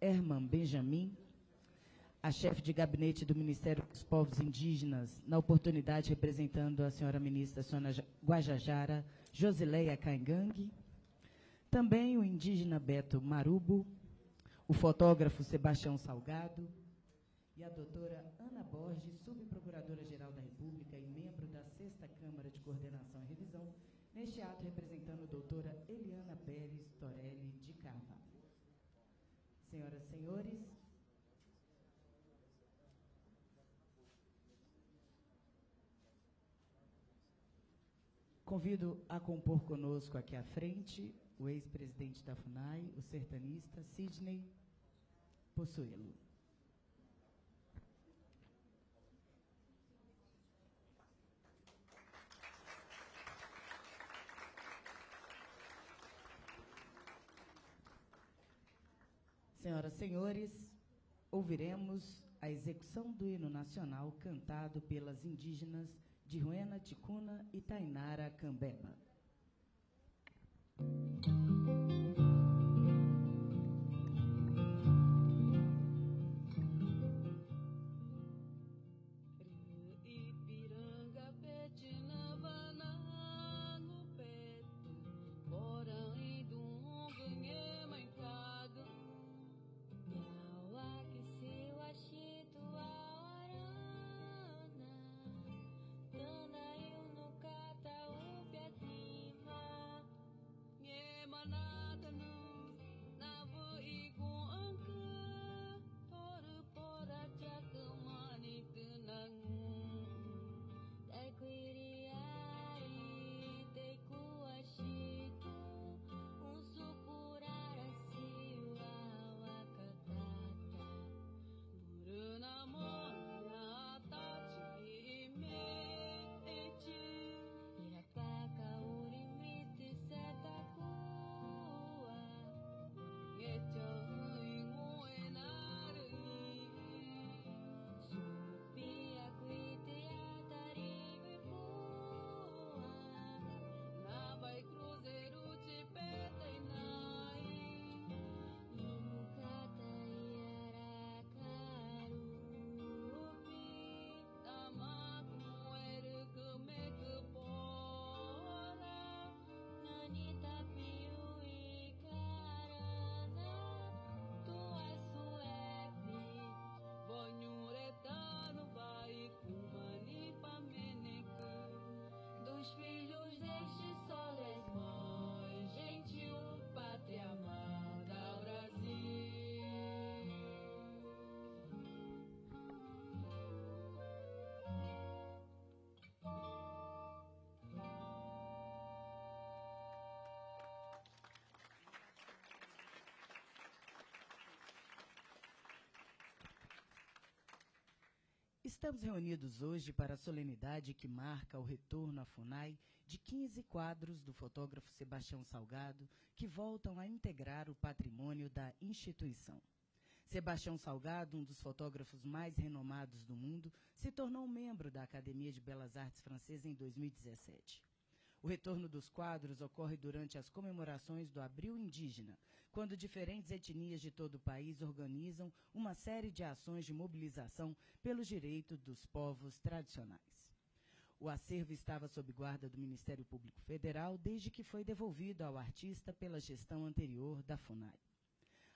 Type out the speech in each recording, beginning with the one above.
Herman Benjamin, a chefe de gabinete do Ministério dos Povos Indígenas, na oportunidade representando a senhora ministra, a senhora Guajajara Josileia Caingangue, também o indígena Beto Marubo, o fotógrafo Sebastião Salgado e a doutora Ana Borges, subprocuradora-geral da República e membro da 6ª Câmara de Coordenação e Revisão, neste ato representando a doutora Eliana Pérez Torelli de Carvalho. Senhoras e senhores, convido a compor conosco aqui à frente o ex-presidente da FUNAI, o sertanista Sidney Possuelo. Senhoras e senhores, ouviremos a execução do hino nacional cantado pelas indígenas de Ruena, Ticuna e Tainara Cambeba. Estamos reunidos hoje para a solenidade que marca o retorno à FUNAI de 15 quadros do fotógrafo Sebastião Salgado, que voltam a integrar o patrimônio da instituição. Sebastião Salgado, um dos fotógrafos mais renomados do mundo, se tornou membro da Academia de Belas Artes Francesa em 2017. O retorno dos quadros ocorre durante as comemorações do Abril Indígena, quando diferentes etnias de todo o país organizam uma série de ações de mobilização pelos direitos dos povos tradicionais. O acervo estava sob guarda do Ministério Público Federal desde que foi devolvido ao artista pela gestão anterior da FUNAI.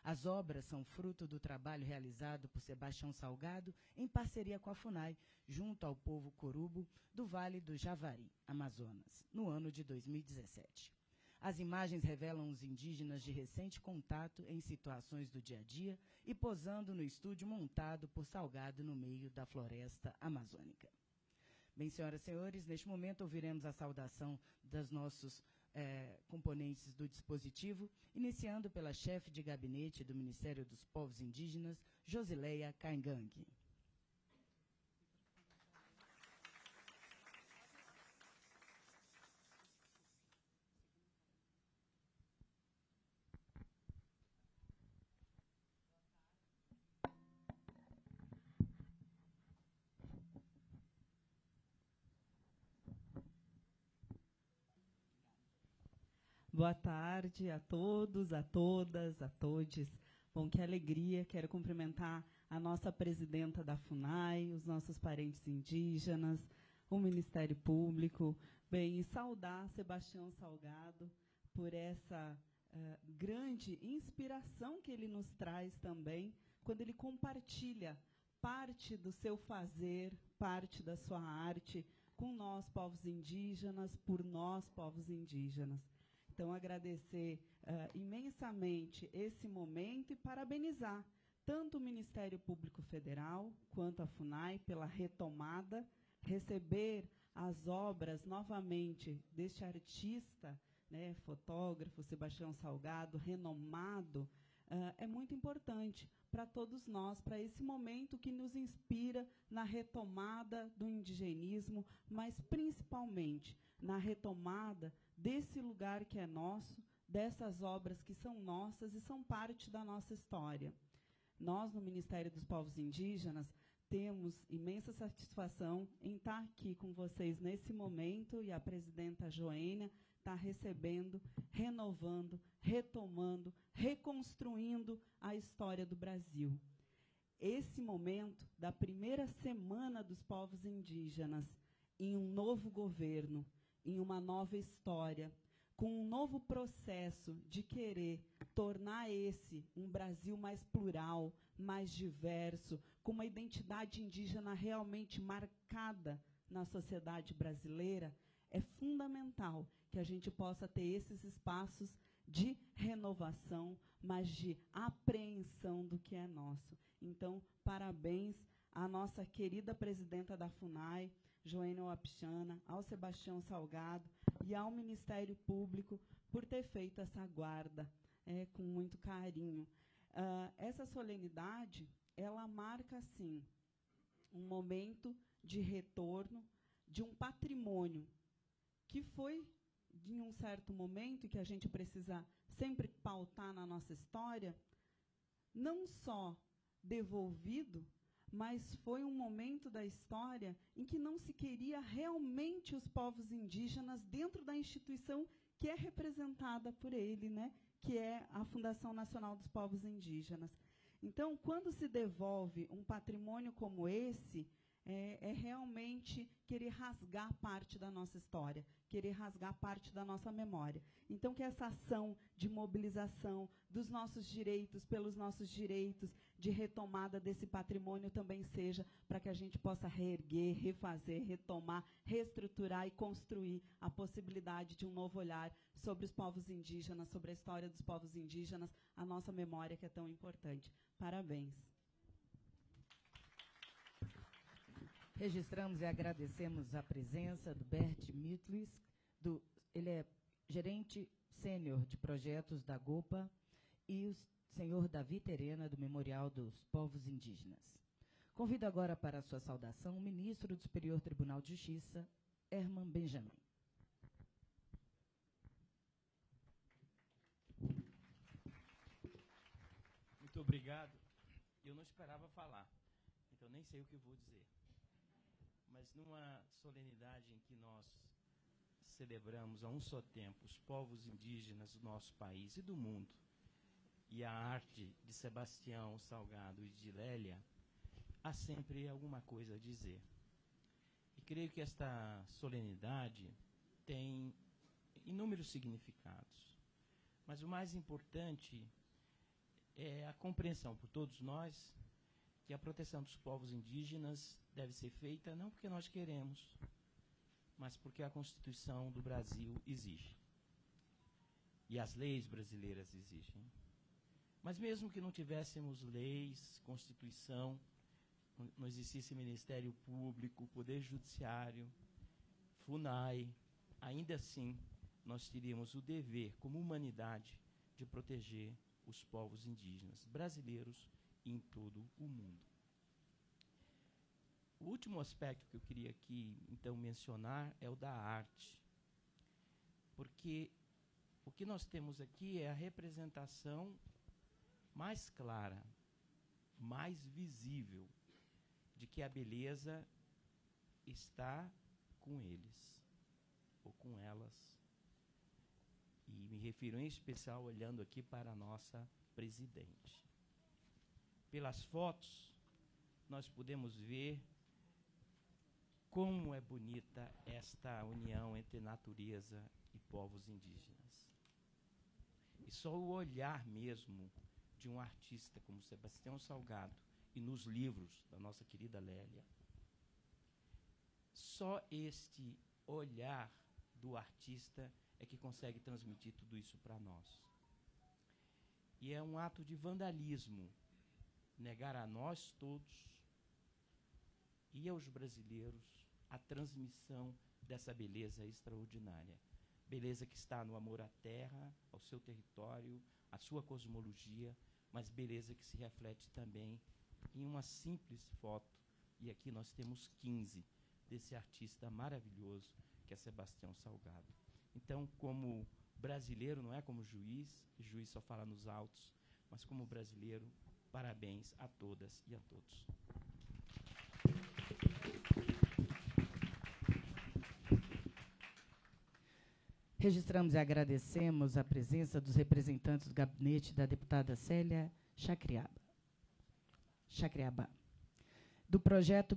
As obras são fruto do trabalho realizado por Sebastião Salgado em parceria com a FUNAI, junto ao povo corubo do Vale do Javari, Amazonas, no ano de 2017. As imagens revelam os indígenas de recente contato em situações do dia a dia e posando no estúdio montado por Salgado no meio da floresta amazônica. Bem, senhoras e senhores, neste momento ouviremos a saudação dos nossos componentes do dispositivo, iniciando pela chefe de gabinete do Ministério dos Povos Indígenas, Josileia Caingangue. Boa tarde a todos, a todas, a todes. Bom, que alegria, quero cumprimentar a nossa presidenta da FUNAI, os nossos parentes indígenas, o Ministério Público, bem, e saudar Sebastião Salgado por essa grande inspiração que ele nos traz também, quando ele compartilha parte do seu fazer, parte da sua arte, com nós, povos indígenas, por nós, povos indígenas. Então, agradecer imensamente esse momento e parabenizar tanto o Ministério Público Federal quanto a FUNAI pela retomada, receber as obras novamente deste artista, né, fotógrafo, Sebastião Salgado, renomado, é muito importante para todos nós, para esse momento que nos inspira na retomada do indigenismo, mas principalmente na retomada desse lugar que é nosso, dessas obras que são nossas e são parte da nossa história. Nós, no Ministério dos Povos Indígenas, temos imensa satisfação em estar aqui com vocês nesse momento, e a presidenta Joênia está recebendo, renovando, retomando, reconstruindo a história do Brasil. Esse momento da primeira semana dos povos indígenas em um novo governo, em uma nova história, com um novo processo de querer tornar esse um Brasil mais plural, mais diverso, com uma identidade indígena realmente marcada na sociedade brasileira, é fundamental que a gente possa ter esses espaços de renovação, mas de apreensão do que é nosso. Então, parabéns à nossa querida presidenta da FUNAI, Joênia Wapichana, ao Sebastião Salgado e ao Ministério Público por ter feito essa guarda com muito carinho. Essa solenidade, ela marca, sim, um momento de retorno de um patrimônio que foi, em um certo momento, que a gente precisa sempre pautar na nossa história, não só devolvido, mas foi um momento da história em que não se queria realmente os povos indígenas dentro da instituição que é representada por ele, né, que é a Fundação Nacional dos Povos Indígenas. Então, quando se devolve um patrimônio como esse, é realmente querer rasgar parte da nossa história, querer rasgar parte da nossa memória. Então, que essa ação de mobilização dos nossos direitos, pelos nossos direitos, de retomada desse patrimônio também seja para que a gente possa reerguer, refazer, retomar, reestruturar e construir a possibilidade de um novo olhar sobre os povos indígenas, sobre a história dos povos indígenas, a nossa memória que é tão importante. Parabéns. Registramos e agradecemos a presença do Bert Mitlis, ele é gerente sênior de projetos da GOPA, e o senhor Davi Terena, do Memorial dos Povos Indígenas. Convido agora para a sua saudação o ministro do Superior Tribunal de Justiça, Herman Benjamin. Muito obrigado. Eu não esperava falar, então nem sei o que vou dizer. Mas numa solenidade em que nós celebramos a um só tempo os povos indígenas do nosso país e do mundo, e a arte de Sebastião Salgado e de Lélia, há sempre alguma coisa a dizer. E creio que esta solenidade tem inúmeros significados. Mas o mais importante é a compreensão por todos nós que a proteção dos povos indígenas deve ser feita não porque nós queremos, mas porque a Constituição do Brasil exige. E as leis brasileiras exigem. Mas mesmo que não tivéssemos leis, Constituição, não existisse Ministério Público, Poder Judiciário, FUNAI, ainda assim nós teríamos o dever, como humanidade, de proteger os povos indígenas brasileiros e em todo o mundo. O último aspecto que eu queria aqui, então, mencionar é o da arte. Porque o que nós temos aqui é a representação mais clara, mais visível, de que a beleza está com eles, ou com elas. E me refiro em especial olhando aqui para a nossa presidente. pelas fotos, nós podemos ver como é bonita esta união entre natureza e povos indígenas. E só o olhar mesmo de um artista como Sebastião Salgado, e nos livros da nossa querida Lélia, só este olhar do artista é que consegue transmitir tudo isso para nós. E é um ato de vandalismo negar a nós todos e aos brasileiros a transmissão dessa beleza extraordinária. Beleza que está no amor à terra, ao seu território, à sua cosmologia, mas beleza que se reflete também em uma simples foto. E aqui nós temos 15 desse artista maravilhoso que é Sebastião Salgado. Então, como brasileiro, não é como juiz, juiz só fala nos autos, mas como brasileiro, parabéns a todas e a todos. Registramos e agradecemos a presença dos representantes do gabinete da deputada Célia Chacriabá, do projeto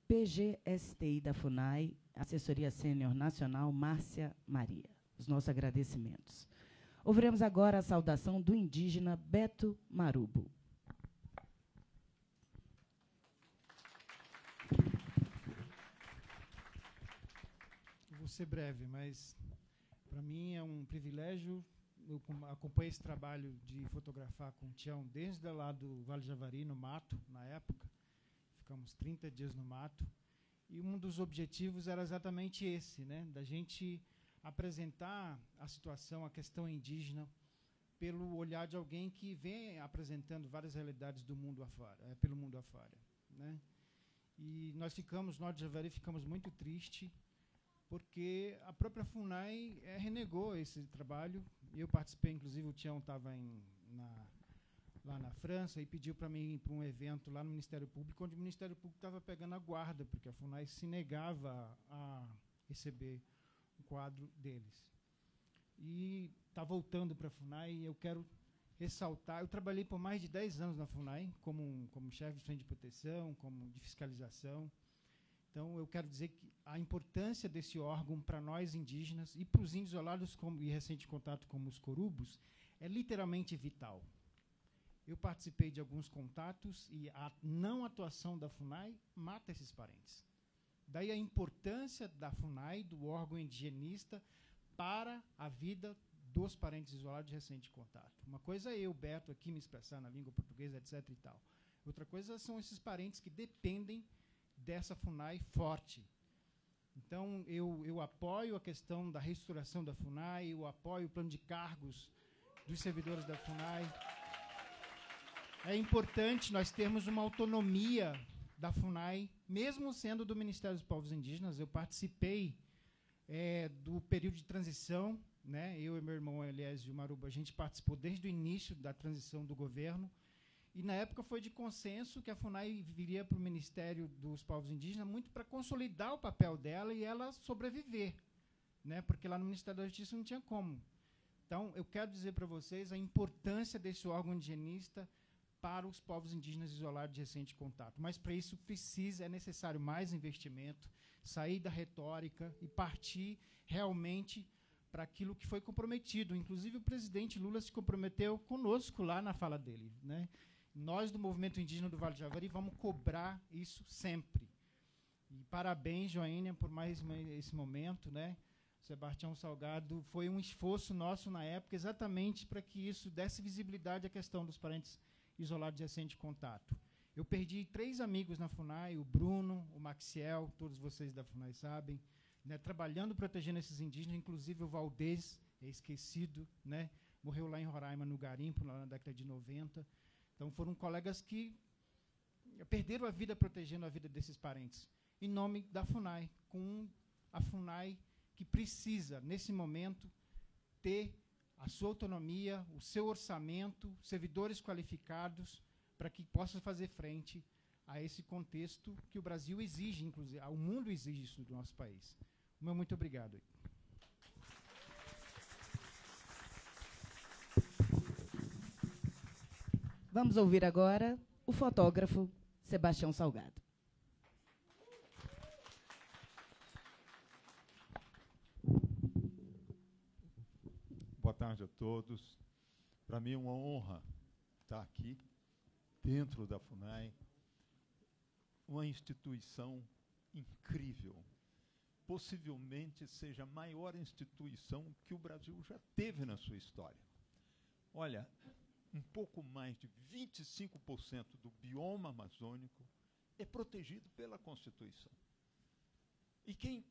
PGSTI da FUNAI, Assessoria Sênior Nacional, Márcia Maria. Os nossos agradecimentos. Ouviremos agora a saudação do indígena Beto Marubo. Vou ser breve, mas para mim é um privilégio. Eu acompanhei esse trabalho de fotografar com o Tião desde lá do Vale Javari, no mato, na época. Ficamos 30 dias no mato. E um dos objetivos era exatamente esse, né? Da gente apresentar a situação, a questão indígena, pelo olhar de alguém que vem apresentando várias realidades do mundo afora, pelo mundo afora, né? E nós de Javari ficamos muito tristes, porque a própria FUNAI renegou esse trabalho. Eu participei, inclusive o Tião estava lá na França e pediu para mim ir para um evento lá no Ministério Público, onde o Ministério Público estava pegando a guarda, porque a FUNAI se negava a receber o quadro deles. E está voltando para a FUNAI, e eu quero ressaltar, eu trabalhei por mais de 10 anos na FUNAI, como chefe de frente de proteção, como de fiscalização. Então, eu quero dizer que a importância desse órgão para nós indígenas e para os índios isolados e recente contato como os corubos é literalmente vital. Eu participei de alguns contatos e a não atuação da FUNAI mata esses parentes. Daí a importância da FUNAI, do órgão indigenista, para a vida dos parentes isolados de recente contato. Uma coisa é eu, Beto, aqui me expressar na língua portuguesa, etc. e tal. Outra coisa são esses parentes que dependem dessa FUNAI forte. Então, eu apoio a questão da reestruturação da FUNAI, eu apoio o plano de cargos dos servidores da FUNAI. É importante nós termos uma autonomia da FUNAI, mesmo sendo do Ministério dos Povos Indígenas. Eu participei do período de transição, né? Eu e meu irmão Eliésio Marubo, a gente participou desde o início da transição do governo, e na época foi de consenso que a FUNAI viria para o Ministério dos Povos Indígenas muito para consolidar o papel dela e ela sobreviver, né? Porque lá no Ministério da Justiça não tinha como. Então, eu quero dizer para vocês a importância desse órgão indigenista para os povos indígenas isolados de recente contato. Mas, para isso, é necessário mais investimento, sair da retórica e partir realmente para aquilo que foi comprometido. Inclusive, o presidente Lula se comprometeu conosco lá na fala dele, né? Nós, do Movimento Indígena do Vale do Javari, vamos cobrar isso sempre. E parabéns, Joênia, por mais esse momento, né? Sebastião Salgado, foi um esforço nosso na época exatamente para que isso desse visibilidade à questão dos parentes isolados de recente contato. Eu perdi 3 amigos na FUNAI, o Bruno, o Maxiel, todos vocês da FUNAI sabem, né, trabalhando, protegendo esses indígenas, inclusive o Valdez, esquecido, né, morreu lá em Roraima, no garimpo, lá na década de 90. Então, foram colegas que perderam a vida protegendo a vida desses parentes, em nome da FUNAI, com a FUNAI que precisa, nesse momento, ter a sua autonomia, o seu orçamento, servidores qualificados, para que possa fazer frente a esse contexto que o Brasil exige, inclusive, o mundo exige isso do nosso país. O meu muito obrigado. Vamos ouvir agora o o fotógrafo Sebastião Salgado. Boa tarde a todos. Para mim é uma honra estar aqui, dentro da FUNAI, uma instituição incrível. Possivelmente seja a maior instituição que o Brasil já teve na sua história. Olha, um pouco mais de 25% do bioma amazônico é protegido pela Constituição. E quem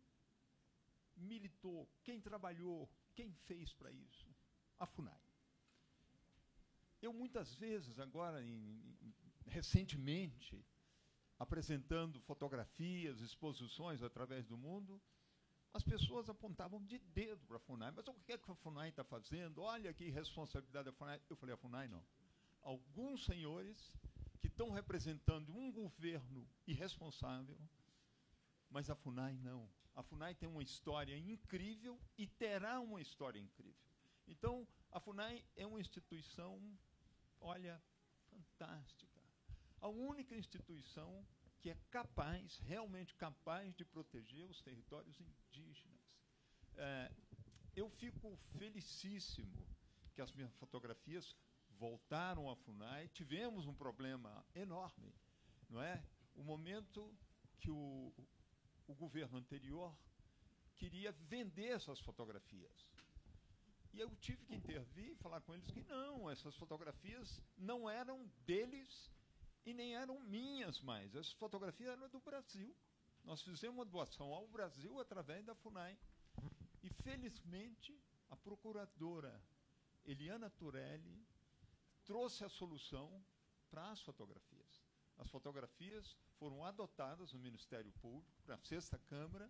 militou, quem trabalhou, quem fez para isso? A FUNAI. Eu muitas vezes, agora, recentemente, apresentando fotografias, exposições através do mundo, as pessoas apontavam de dedo para a FUNAI. Mas o que é que a FUNAI está fazendo? Olha que responsabilidade da FUNAI. Eu falei, a FUNAI não. Alguns senhores que estão representando um governo irresponsável, mas a FUNAI não. A FUNAI tem uma história incrível e terá uma história incrível. Então, a FUNAI é uma instituição, olha, fantástica. A única instituição que é capaz, realmente capaz, de proteger os territórios indígenas. Eu fico felicíssimo que as minhas fotografias voltaram à FUNAI. Tivemos um problema enorme, não é? O momento que o governo anterior queria vender essas fotografias. E eu tive que intervir e falar com eles que não, essas fotografias não eram deles e nem eram minhas mais. Essas fotografias eram do Brasil. Nós fizemos uma doação ao Brasil através da FUNAI. E, felizmente, a procuradora Eliana Turelli trouxe a solução para as fotografias. As fotografias foram adotadas no Ministério Público, para a 6ª Câmara,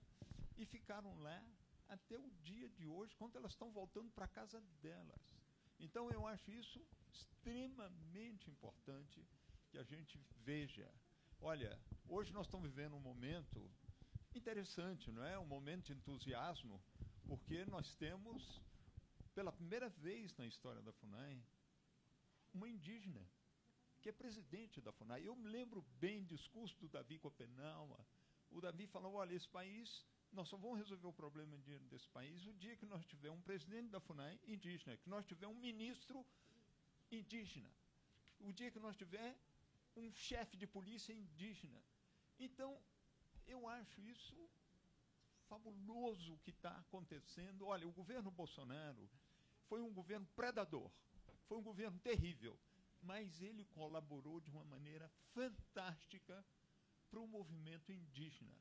e ficaram lá até o dia de hoje, quando elas estão voltando para a casa delas. Então, eu acho isso extremamente importante que a gente veja. Olha, hoje nós estamos vivendo um momento interessante, não é? Um momento de entusiasmo, porque nós temos, pela primeira vez na história da FUNAI, uma indígena que é presidente da FUNAI. Eu me lembro bem do discurso do Davi Copenaua. O Davi falou, olha, esse país, nós só vamos resolver o problema desse país o dia que nós tivermos um presidente da FUNAI indígena, que nós tivermos um ministro indígena, o dia que nós tivermos um chefe de polícia indígena. Então, eu acho isso fabuloso o que está acontecendo. Olha, o governo Bolsonaro foi um governo predador, foi um governo terrível, mas ele colaborou de uma maneira fantástica para o movimento indígena.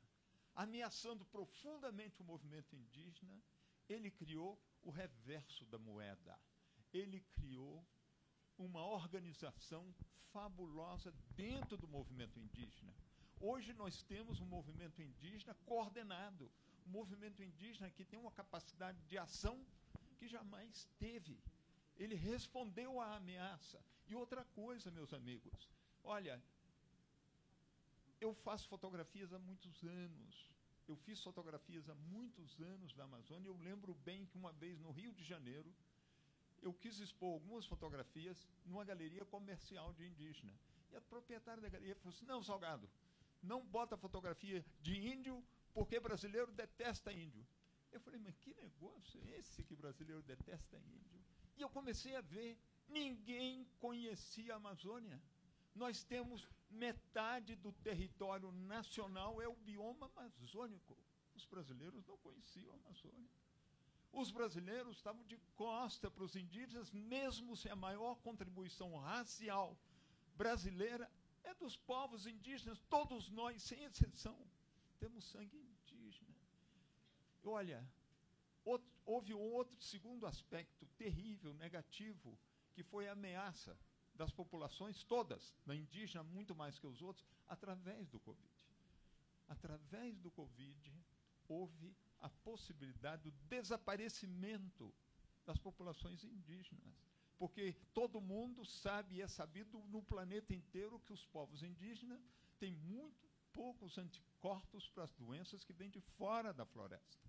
Ameaçando profundamente o movimento indígena, ele criou o reverso da moeda. Ele criou uma organização fabulosa dentro do movimento indígena. Hoje nós temos um movimento indígena coordenado, um movimento indígena que tem uma capacidade de ação que jamais teve. Ele respondeu à ameaça. E outra coisa, meus amigos, olha, eu faço fotografias há muitos anos. Eu fiz fotografias há muitos anos da Amazônia. Eu lembro bem que uma vez no Rio de Janeiro, eu quis expor algumas fotografias numa galeria comercial de indígena. E a proprietária da galeria falou assim, não, Salgado, não bota fotografia de índio, porque brasileiro detesta índio. Eu falei, mas que negócio é esse que brasileiro detesta índio? E eu comecei a ver, ninguém conhecia a Amazônia. Nós temos metade do território nacional é o bioma amazônico. Os brasileiros não conheciam a Amazônia. Os brasileiros estavam de costa para os indígenas, mesmo se a maior contribuição racial brasileira é dos povos indígenas. Todos nós, sem exceção, temos sangue indígena. Olha, houve um outro segundo aspecto terrível, negativo, que foi a ameaça das populações todas, da indígena muito mais que os outros, através do Covid. Através do Covid, houve a possibilidade do desaparecimento das populações indígenas. Porque todo mundo sabe e é sabido no planeta inteiro que os povos indígenas têm muito poucos anticorpos para as doenças que vêm de fora da floresta.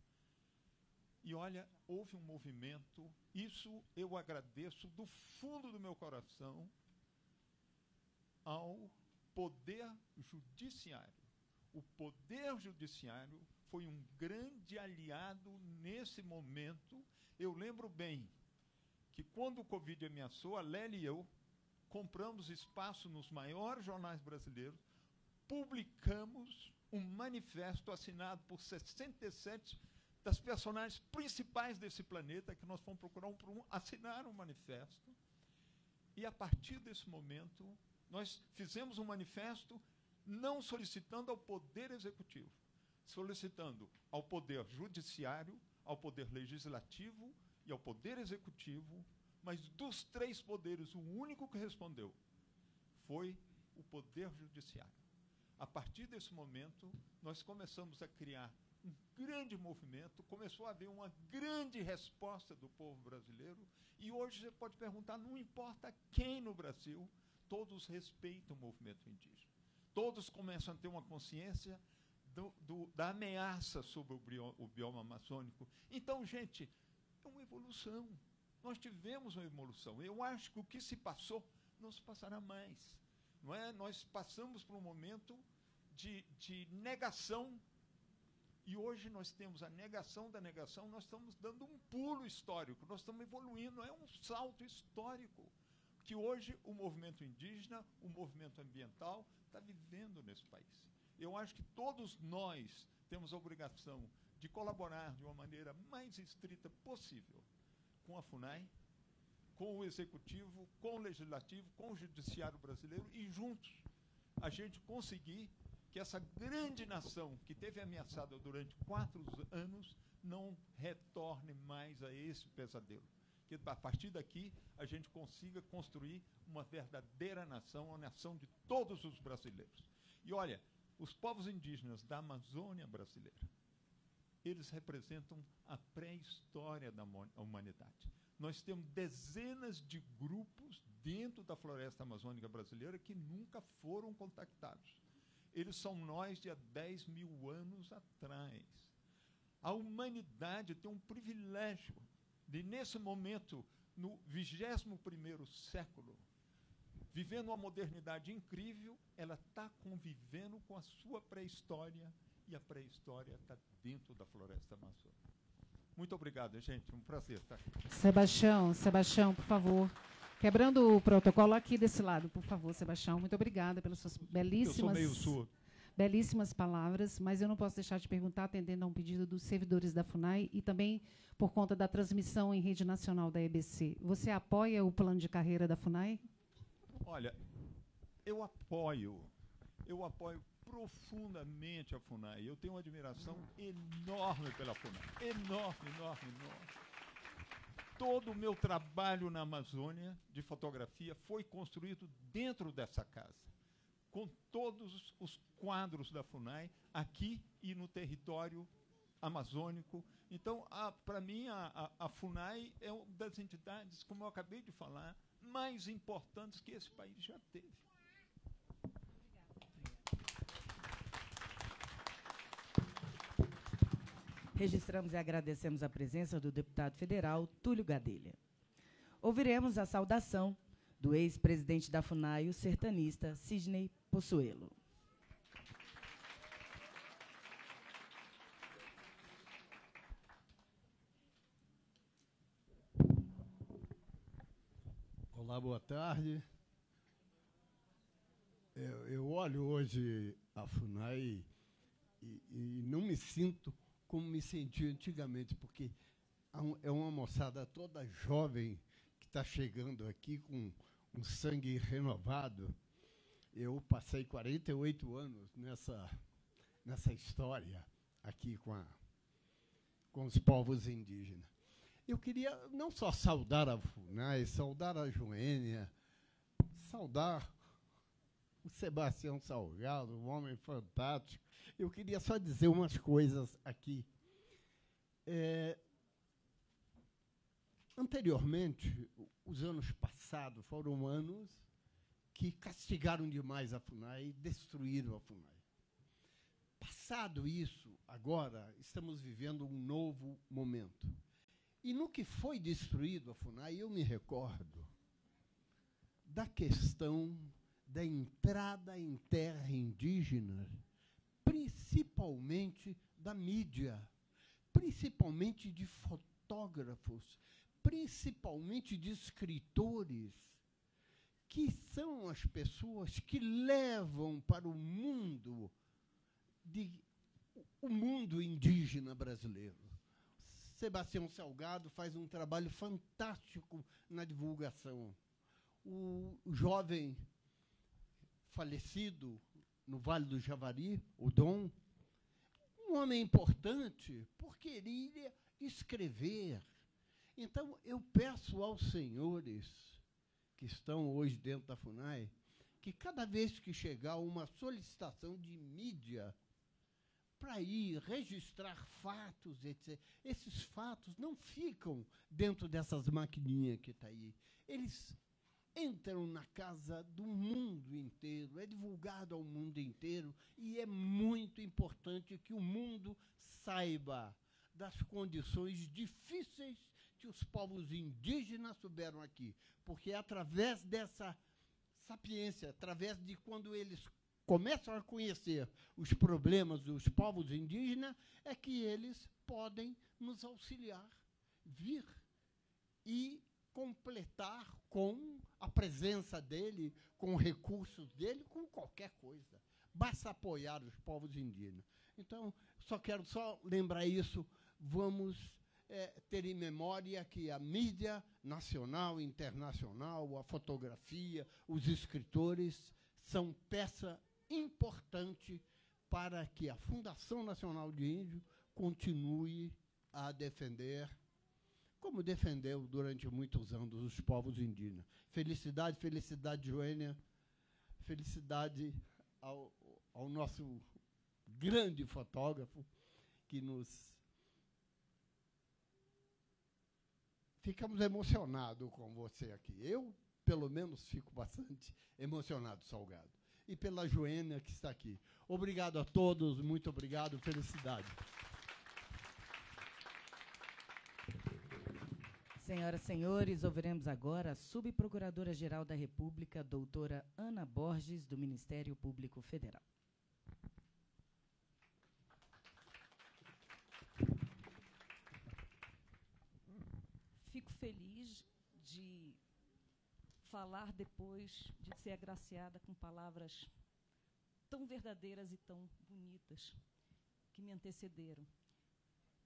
E olha, houve um movimento, isso eu agradeço do fundo do meu coração ao poder judiciário. O poder judiciário foi um grande aliado nesse momento. Eu lembro bem que quando o Covid ameaçou, a Lélia e eu compramos espaço nos maiores jornais brasileiros, publicamos um manifesto assinado por 67 das personagens principais desse planeta, que nós fomos procurar um por um, assinaram um manifesto. E, a partir desse momento, nós fizemos um manifesto não solicitando ao Poder Executivo, solicitando ao Poder Judiciário, ao Poder Legislativo e ao Poder Executivo, mas dos três poderes, o único que respondeu foi o Poder Judiciário. A partir desse momento, nós começamos a criar um grande movimento, começou a haver uma grande resposta do povo brasileiro, e hoje você pode perguntar, não importa quem no Brasil, todos respeitam o movimento indígena. Todos começam a ter uma consciência da ameaça sobre o bioma amazônico. Então, gente, é uma evolução. Nós tivemos uma evolução. Eu acho que o que se passou não se passará mais. Não é? Nós passamos por um momento de negação, e hoje nós temos a negação da negação, nós estamos dando um pulo histórico, nós estamos evoluindo, é um salto histórico que hoje o movimento indígena, o movimento ambiental, está vivendo nesse país. Eu acho que todos nós temos a obrigação de colaborar de uma maneira mais estrita possível com a FUNAI, com o Executivo, com o Legislativo, com o Judiciário brasileiro, e juntos a gente conseguir que essa grande nação que teve ameaçada durante 4 anos não retorne mais a esse pesadelo. Que a partir daqui a gente consiga construir uma verdadeira nação, uma nação de todos os brasileiros. E olha, os povos indígenas da Amazônia brasileira, eles representam a pré-história da humanidade. Nós temos dezenas de grupos dentro da floresta amazônica brasileira que nunca foram contactados. Eles são nós de há 10 mil anos atrás. A humanidade tem um privilégio de, nesse momento, no 21º século, vivendo uma modernidade incrível, ela está convivendo com a sua pré-história, e a pré-história está dentro da floresta amazônica. Muito obrigado, gente. Um prazer estar aqui. Sebastião, por favor. Quebrando o protocolo aqui desse lado, por favor, Sebastião. Muito obrigada pelas suas belíssimas palavras, mas eu não posso deixar de perguntar, atendendo a um pedido dos servidores da FUNAI e também por conta da transmissão em rede nacional da EBC. Você apoia o plano de carreira da FUNAI? Olha, eu apoio profundamente a FUNAI. Eu tenho uma admiração enorme pela FUNAI. Enorme. Todo o meu trabalho na Amazônia de fotografia foi construído dentro dessa casa, com todos os quadros da FUNAI, aqui e no território amazônico. Então, para mim, a FUNAI é uma das entidades, como eu acabei de falar, mais importantes que esse país já teve. Registramos e agradecemos a presença do deputado federal Túlio Gadelha. Ouviremos a saudação do ex-presidente da FUNAI, o sertanista Sidney Possuelo. Olá, boa tarde. Eu olho hoje a FUNAI e não me sinto como me senti antigamente, porque é uma moçada toda jovem que está chegando aqui com um sangue renovado. Eu passei 48 anos nessa história aqui com os povos indígenas. Eu queria não só saudar a FUNAI, saudar a Joênia, saudar o Sebastião Salgado, um homem fantástico. Eu queria só dizer umas coisas aqui. Anteriormente, os anos passados foram anos que castigaram demais a FUNAI e destruíram a FUNAI. Passado isso, agora, estamos vivendo um novo momento. E no que foi destruído a FUNAI, eu me recordo da questão da entrada em terra indígena, principalmente da mídia, principalmente de fotógrafos, principalmente de escritores, que são as pessoas que levam para o mundo o mundo indígena brasileiro. Sebastião Salgado faz um trabalho fantástico na divulgação. O jovem falecido no Vale do Javari, o Dom, um homem importante por querer escrever. Então, eu peço aos senhores que estão hoje dentro da FUNAI que, cada vez que chegar uma solicitação de mídia para ir registrar fatos, etc., esses fatos não ficam dentro dessas maquininhas que está aí. Eles entram na casa do mundo inteiro, é divulgado ao mundo inteiro, e é muito importante que o mundo saiba das condições difíceis que os povos indígenas souberam aqui, porque é através dessa sapiência, através de quando eles começam a conhecer os problemas dos povos indígenas, é que eles podem nos auxiliar, vir e completar com a presença dele, com recursos dele, com qualquer coisa. Basta apoiar os povos indígenas. Então, quero lembrar isso. Vamos ter em memória que a mídia nacional e internacional, a fotografia, os escritores, são peça importante para que a Fundação Nacional de Índio continue a defender, como defendeu durante muitos anos, os povos indígenas. Felicidade, felicidade, Joênia. Felicidade ao nosso grande fotógrafo, que nos... Ficamos emocionados com você aqui. Eu, pelo menos, fico bastante emocionado, Salgado. E pela Joênia, que está aqui. Obrigado a todos, muito obrigado, felicidade. Senhoras e senhores, ouviremos agora a Subprocuradora-Geral da República, doutora Ana Borges, do Ministério Público Federal. Fico feliz de falar depois de ser agraciada com palavras tão verdadeiras e tão bonitas que me antecederam.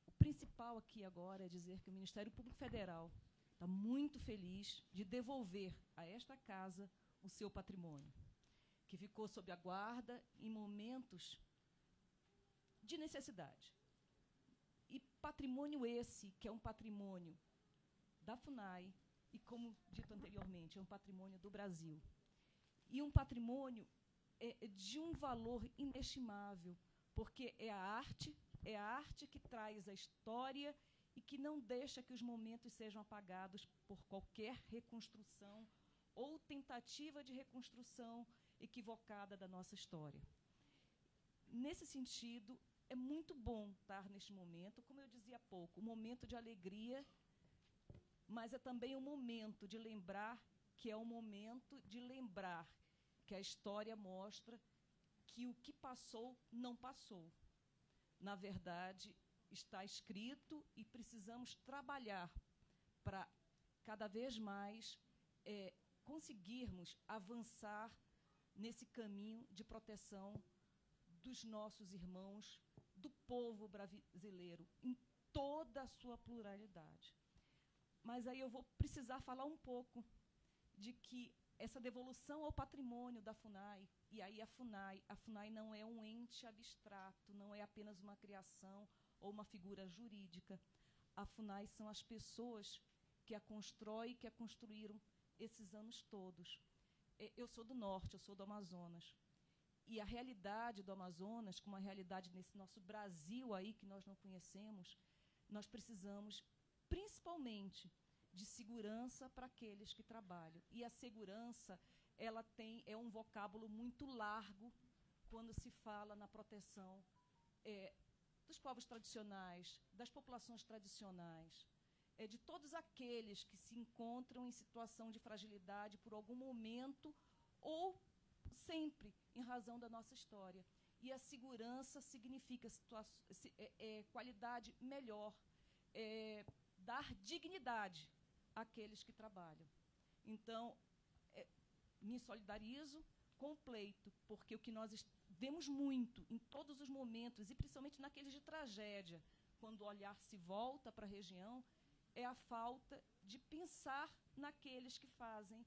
O principal aqui agora é dizer que o Ministério Público Federal está muito feliz de devolver a esta casa o seu patrimônio, que ficou sob a guarda em momentos de necessidade. E patrimônio esse, que é um patrimônio da FUNAI, e, como dito anteriormente, é um patrimônio do Brasil. E um patrimônio de um valor inestimável, porque é a arte que traz a história e que não deixa que os momentos sejam apagados por qualquer reconstrução ou tentativa de reconstrução equivocada da nossa história. Nesse sentido, é muito bom estar neste momento, como eu dizia há pouco, um momento de alegria, mas é também um momento de lembrar que é um momento de lembrar que a história mostra que o que passou não passou. Na verdade, está escrito e precisamos trabalhar para cada vez mais conseguirmos avançar nesse caminho de proteção dos nossos irmãos, do povo brasileiro, em toda a sua pluralidade. Mas aí eu vou precisar falar um pouco de que essa devolução ao patrimônio da FUNAI, e aí a FUNAI não é um ente abstrato, não é apenas uma criação ou uma figura jurídica. A FUNAI são as pessoas que a constroem, que a construíram esses anos todos. Eu sou do Norte, eu sou do Amazonas. E a realidade do Amazonas, como a realidade nesse nosso Brasil aí que nós não conhecemos, nós precisamos principalmente de segurança para aqueles que trabalham. E a segurança, ela é um vocábulo muito largo quando se fala na proteção dos povos tradicionais, das populações tradicionais, de todos aqueles que se encontram em situação de fragilidade por algum momento ou sempre em razão da nossa história. E a segurança significa qualidade melhor, dar dignidade àqueles que trabalham. Então, me solidarizo com o pleito, porque o que nós vemos muito em todos os momentos, e principalmente naqueles de tragédia, quando o olhar se volta para a região, é a falta de pensar naqueles que fazem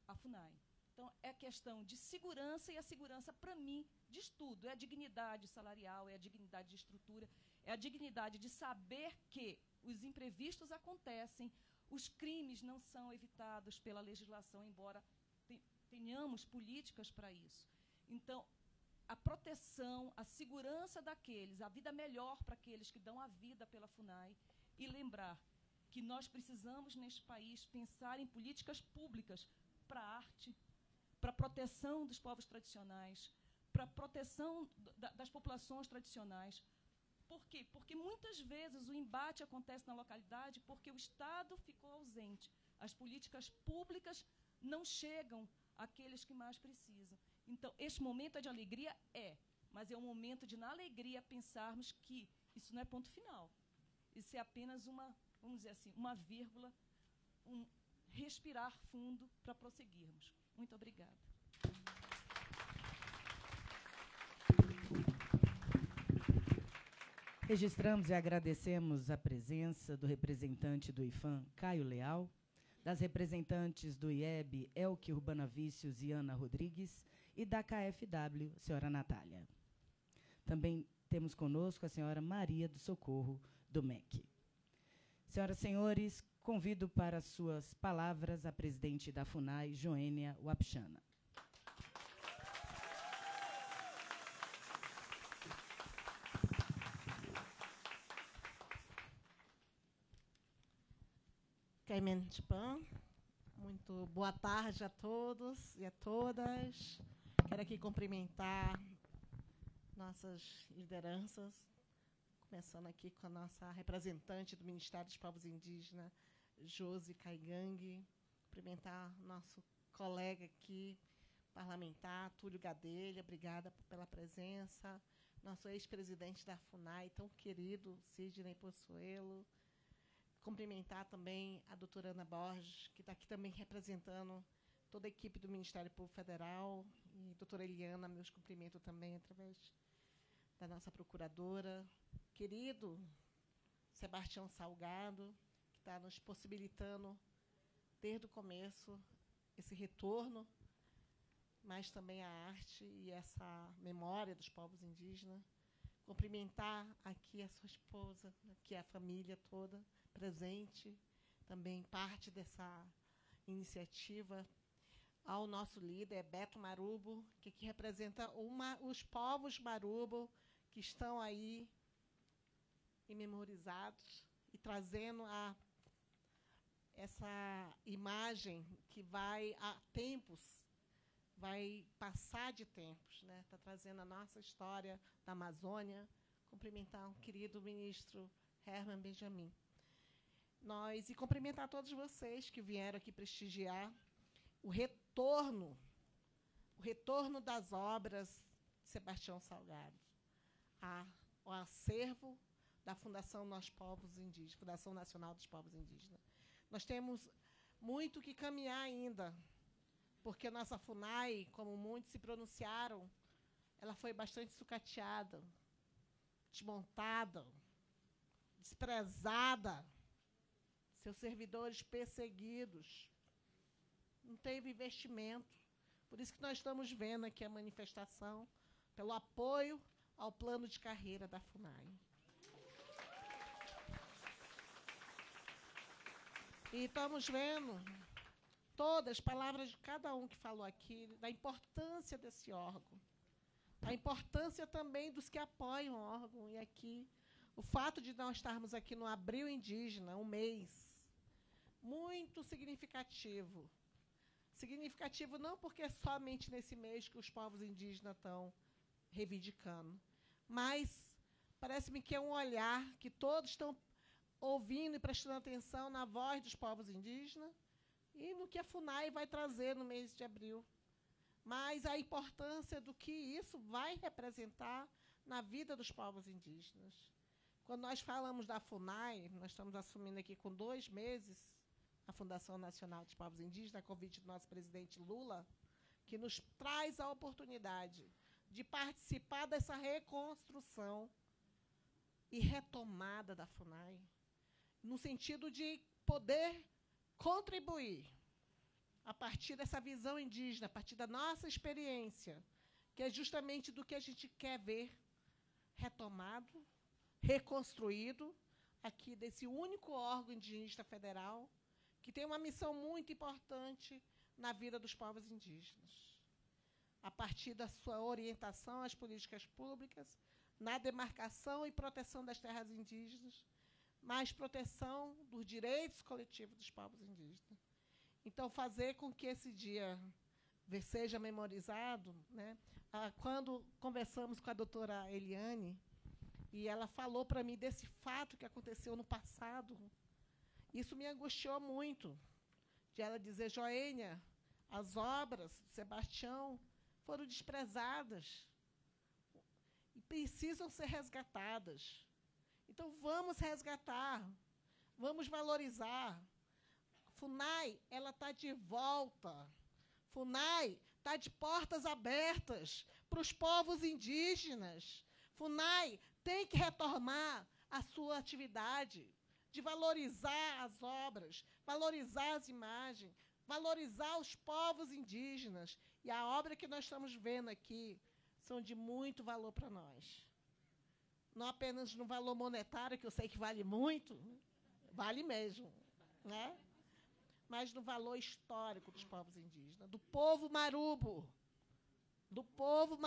a FUNAI. Então, é questão de segurança, e a segurança, para mim, diz tudo. É a dignidade salarial, é a dignidade de estrutura, é a dignidade de saber que os imprevistos acontecem, os crimes não são evitados pela legislação, embora tenhamos políticas para isso. Então, a proteção, a segurança daqueles, a vida melhor para aqueles que dão a vida pela FUNAI, e lembrar que nós precisamos, neste país, pensar em políticas públicas para a arte, para a proteção dos povos tradicionais, para a proteção das populações tradicionais. Por quê? Porque muitas vezes o embate acontece na localidade porque o Estado ficou ausente. As políticas públicas não chegam àqueles que mais precisam. Então, este momento é de alegria? Mas é um momento de, na alegria, pensarmos que isso não é ponto final. Isso é apenas uma, vamos dizer assim, uma vírgula, um respirar fundo para prosseguirmos. Muito obrigada. Registramos e agradecemos a presença do representante do IFAM, Caio Leal, das representantes do IEB, Elke Urbanavícios e Ana Rodrigues, e da KFW, senhora Natália. Também temos conosco a senhora Maria do Socorro, do MEC. Senhoras e senhores, convido para suas palavras a presidente da FUNAI, Joênia Wapchana. Caimen Chpan, muito boa tarde a todos e a todas. Quero aqui cumprimentar nossas lideranças, começando aqui com a nossa representante do Ministério dos Povos Indígenas, Josi Caigangue, cumprimentar nosso colega aqui, parlamentar, Túlio Gadelha, obrigada pela presença, nosso ex-presidente da FUNAI, tão querido, Sidney Possuelo, cumprimentar também a doutora Ana Borges, que está aqui também representando toda a equipe do Ministério Público Federal, e doutora Eliana, meus cumprimentos também, através da nossa procuradora, querido Sebastião Salgado, que está nos possibilitando, desde o começo, esse retorno, mas também a arte e essa memória dos povos indígenas. Cumprimentar aqui a sua esposa, aqui a família toda presente, também parte dessa iniciativa, ao nosso líder, Beto Marubo, que aqui representa os povos Marubo, que estão aí memorizados e trazendo essa imagem que vai há tempos, vai passar de tempos, né? Está trazendo a nossa história da Amazônia. Cumprimentar o querido ministro Herman Benjamin. E cumprimentar todos vocês que vieram aqui prestigiar o retorno das obras de Sebastião Salgado, o acervo da Fundação Nós Povos Indígenas, Fundação Nacional dos Povos Indígenas. Nós temos muito que caminhar ainda, porque a nossa FUNAI, como muitos se pronunciaram, ela foi bastante sucateada, desmontada, desprezada, seus servidores perseguidos, não teve investimento. Por isso que nós estamos vendo aqui a manifestação pelo apoio ao plano de carreira da FUNAI. E estamos vendo todas as palavras de cada um que falou aqui, da importância desse órgão, a importância também dos que apoiam o órgão. E aqui, o fato de nós estarmos aqui no Abril Indígena, um mês muito significativo. Significativo não porque é somente nesse mês que os povos indígenas estão reivindicando, mas parece-me que é um olhar que todos estão ouvindo e prestando atenção na voz dos povos indígenas e no que a FUNAI vai trazer no mês de abril. mas a importância do que isso vai representar na vida dos povos indígenas. Quando nós falamos da FUNAI, nós estamos assumindo aqui com 2 meses a Fundação Nacional dos Povos Indígenas, a convite do nosso presidente Lula, que nos traz a oportunidade de participar dessa reconstrução e retomada da FUNAI, no sentido de poder contribuir a partir dessa visão indígena, a partir da nossa experiência, que é justamente do que a gente quer ver retomado, reconstruído, aqui desse único órgão indigenista federal, que tem uma missão muito importante na vida dos povos indígenas. A partir da sua orientação às políticas públicas, na demarcação e proteção das terras indígenas, mas proteção dos direitos coletivos dos povos indígenas. Então, fazer com que esse dia seja memorizado, né? Quando conversamos com a doutora Eliane, e ela falou para mim desse fato que aconteceu no passado, isso me angustiou muito, de ela dizer, Joênia, as obras de Sebastião foram desprezadas e precisam ser resgatadas. Então, vamos resgatar, vamos valorizar. FUNAI, ela está de volta. FUNAI está de portas abertas para os povos indígenas. FUNAI tem que retomar a sua atividade de valorizar as obras, valorizar as imagens, valorizar os povos indígenas. E a obra que nós estamos vendo aqui são de muito valor para nós. Não apenas no valor monetário, que eu sei que vale muito, vale mesmo, né? Mas no valor histórico dos povos indígenas, do povo marubo, do povo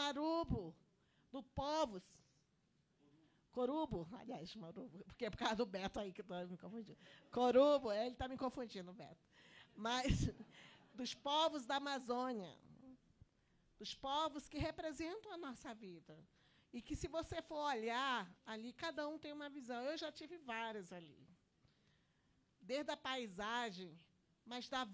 Corubo, aliás, Marubo, porque é por causa do Beto aí que estou me confundindo. Corubo, ele está me confundindo, Beto. Mas dos povos da Amazônia, dos povos que representam a nossa vida. E que, se você for olhar ali, cada um tem uma visão. Eu já tive várias ali. Desde a paisagem, mas da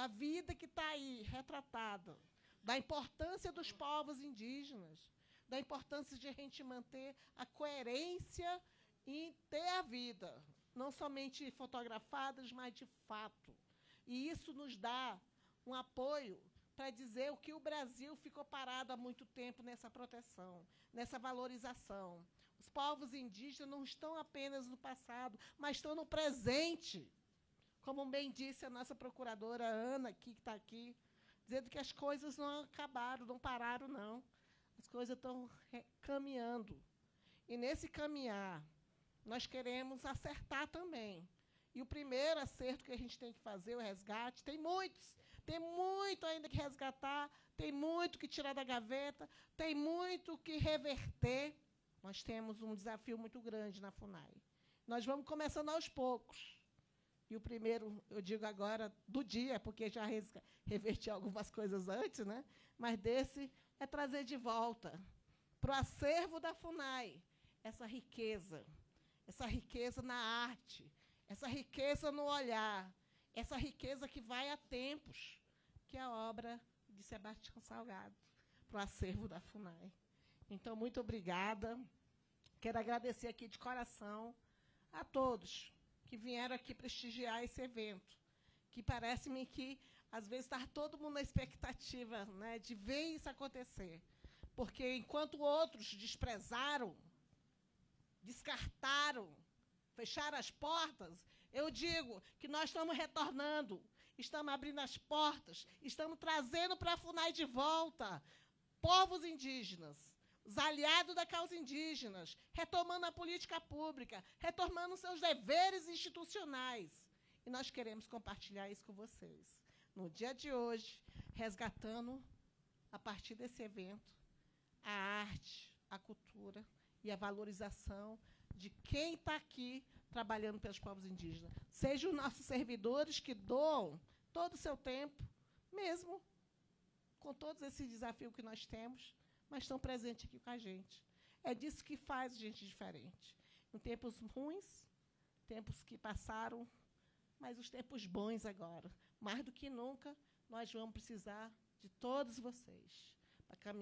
vida que está aí, retratada, da importância dos povos indígenas, da importância de a gente manter a coerência em ter a vida, não somente fotografadas, mas de fato. E isso nos dá um apoio para dizer o que o Brasil ficou parado há muito tempo nessa proteção, nessa valorização. Os povos indígenas não estão apenas no passado, mas estão no presente. Como bem disse a nossa procuradora Ana, que está aqui, dizendo que as coisas não acabaram, não pararam, não. As coisas estão caminhando. E, nesse caminhar, nós queremos acertar também. E o primeiro acerto que a gente tem que fazer, o resgate, tem muito ainda que resgatar, tem muito que tirar da gaveta, tem muito que reverter. Nós temos um desafio muito grande na FUNAI. Nós vamos começando aos poucos. E o primeiro, eu digo agora, do dia, porque já reverti algumas coisas antes, né? Mas desse é trazer de volta para o acervo da FUNAI essa riqueza na arte, essa riqueza no olhar, essa riqueza que vai a tempos, que é a obra de Sebastião Salgado, para o acervo da FUNAI. Então, muito obrigada. Quero agradecer aqui de coração a todos que vieram aqui prestigiar esse evento, que parece-me que, às vezes, está todo mundo na expectativa, né, de ver isso acontecer. Porque, enquanto outros desprezaram, descartaram, fecharam as portas, eu digo que nós estamos retornando, estamos abrindo as portas, estamos trazendo para a FUNAI de volta povos indígenas, os aliados da causa indígenas, retomando a política pública, retomando seus deveres institucionais. E nós queremos compartilhar isso com vocês. No dia de hoje, resgatando, a partir desse evento, a arte, a cultura e a valorização de quem está aqui trabalhando pelos povos indígenas. Sejam os nossos servidores que doam todo o seu tempo, mesmo com todos esses desafios que nós temos, mas estão presentes aqui com a gente. É disso que faz a gente diferente. Em tempos ruins, tempos que passaram, mas os tempos bons agora. Mais do que nunca, nós vamos precisar de todos vocês, para caminhar